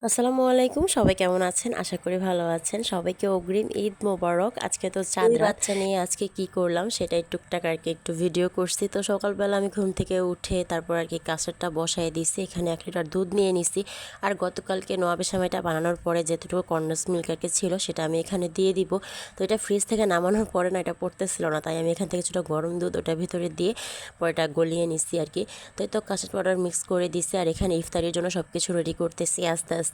আসসালামু আলাইকুম, সবাই কেমন আছেন? আশা করি ভালো আছেন। সবাইকে অগ্রিম ঈদ মোবারক। আজকে তো চাঁদ রাত। বাচ্চা নিয়ে আজকে কি করলাম সেটাই টুকটাক আর কি একটু ভিডিও করছি। তো সকালবেলা আমি ঘুম থেকে উঠে তারপর আর কি কাস্টারডটা বসায় দিছি। এখানে 1 লিটার দুধ নিয়ে নিছি। আর গতকালকে নোয়াবের সময়টা বানানোর পরে যেটুকু কন্ডেন্স মিল্ক আর কি ছিল সেটা আমি এখানে দিয়ে দিব। তো এটা ফ্রিজ থেকে নামানোর পরে না এটা পড়তেছিল না, তাই আমি এখান থেকে কিছুটা গরম দুধ ওটার ভিতরে দিয়ে পরে এটা গলিয়ে নিছি আর কি। তো এই তো কাস্টার্ড পাউডার মিক্স করে দিছি আর এখানে ইফতারির জন্য সব কিছু রেডি করতেছি আস্তে আস্তে।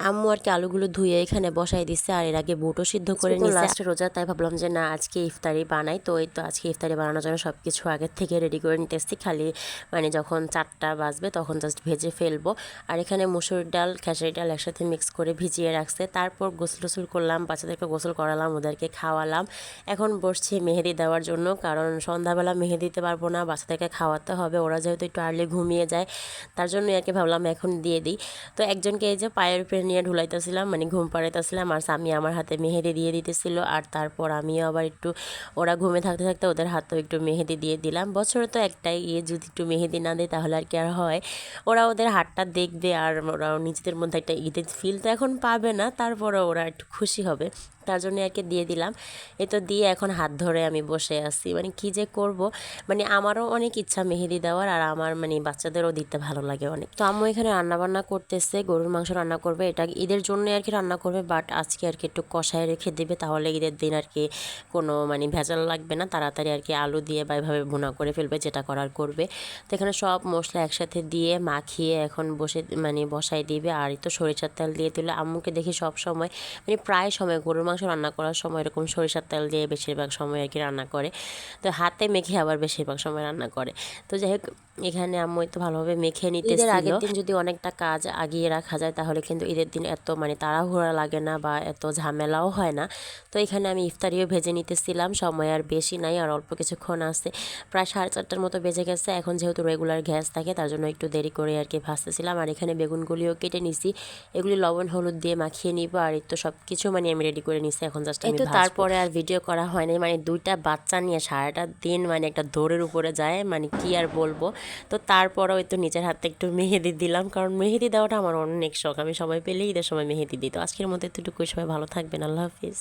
আম্মু আর কি আলুগুলো ধুয়ে এখানে বসাই দিচ্ছে আর এর আগে বুটও সিদ্ধ করে নিয়েছে। লাস্টে রোজা, তাই ভাবলাম যে না আজকে ইফতারি বানাই। তো এই তো আজকে ইফতারি বানানোর জন্য সব কিছু আগের থেকে রেডি করে নিতেছি, খালি যখন 4টা বাজবে তখন জাস্ট ভেজে ফেলবো। আর এখানে মুসুর ডাল খেসারি ডাল একসাথে মিক্স করে ভিজিয়ে রাখছে। তারপর গোসল টোসল করলাম, বাচ্চাদেরকে গোসল করালাম, ওদেরকে খাওয়ালাম। এখন বসছি মেহেদি দেওয়ার জন্য, কারণ সন্ধ্যাবেলা মেহেদি দিতে পারবো না, বাচ্চাদেরকে খাওয়াতে হবে। ওরা যেহেতু একটু আর্লি ঘুমিয়ে যায়, তার জন্য আর কি ভাবলাম এখন দিয়ে দিই। তো একজনকে এই যে পায়ের উপরে নিয়ে ঢুলাইতেছিলাম, ঘুম পাড়াইতেছিলাম, আর স্বামী আমার হাতে মেহেদি দিয়ে দিতেছিল। আর তারপর আমিও আবার একটু ওরা ঘুমে থাকতে থাকতে ওদের হাতেও একটু মেহেদি দিয়ে দিলাম। বছরে তো একটাই যদি একটু মেহেদি না দেয় তাহলে আর কি আর হয়। ওরা ওদের হাতটা দেখবে আর ওরা নিজেদের মধ্যে একটা ঈদের ফিল তো এখন পাবে না, তারপরে ওরা একটু খুশি হবে, তার জন্য আর কি দিয়ে দিলাম। এ তো দিয়ে এখন হাত ধরে আমি বসে আছি, কী যে করব। আমারও অনেক ইচ্ছা মেহেদি দেওয়ার, আর আমার বাচ্চাদেরও দিতে ভালো লাগে অনেক। তো আম্মু এখানে রান্নাবান্না করতেছে, গরুর মাংস রান্না করবে, এটা ঈদের জন্য আর কি রান্না করবে, বাট আজকে আর কি একটু কষায় রেখে দেবে, তাহলে ঈদের দিন আর কি কোনো ভেজাল লাগবে না, তাড়াতাড়ি আর কি আলু দিয়ে বা এভাবে ভুনা করে ফেলবে, যেটা করার করবে। তো এখানে সব মশলা একসাথে দিয়ে মাখিয়ে এখন বসাই দিবে। আর এই তো সরিষার তেল দিয়ে দিলে আম্মুকে দেখি সব সময় প্রায় সময় গরুর মাংস রান্না করার সময় এরকম সরিষার তেল দিয়ে বেশিরভাগ সময় আর কি রান্না করে। তো হাতে মেখে আবার বেশিরভাগ সময় রান্না করে। তো যাই হোক, এখানে আম্মু তো ভালোভাবে মেখে নিতে। ঈদের আগের দিন যদি অনেকটা কাজ আগিয়ে রাখা যায় তাহলে কিন্তু ঈদের দিন এত তাড়াহুড়া লাগে না বা এত ঝামেলাও হয় না। তো এখানে আমি ইফতারিও ভেজে নিতেছিলাম, সময় আর বেশি নাই, আর অল্প কিছুক্ষণ আছে, প্রায় 4:30টার মতো বেজে গেছে। এখন যেহেতু রেগুলার গ্যাস থাকে তার জন্য একটু দেরি করে আর কি ভাজতেছিলাম। আর এখানে বেগুনগুলিও কেটে নিছি, এগুলি লবণ হলুদ দিয়ে মাখিয়ে নিব। আর এই তো সব কিছু আমি রেডি করে নিছি, এখন জাস্ট আমি ভাজবো। তারপরে আর ভিডিও করা হয়নি, 2টা বাচ্চা নিয়ে সারাটা দিন একটা দৌড়ের উপরে যায়, কি আর বলবো। তো তারপরেও তো নিজের হাতে একটু মেহেদি দিলাম, কারণ মেহেদি দেওয়াটা আমার অনেক শখ, আমি সময় পেলেই ঈদের সময় মেহেদি দিই। তো আজকের মতো এতটুকুই, সবাই ভালো থাকবেন, আল্লাহ হাফিজ।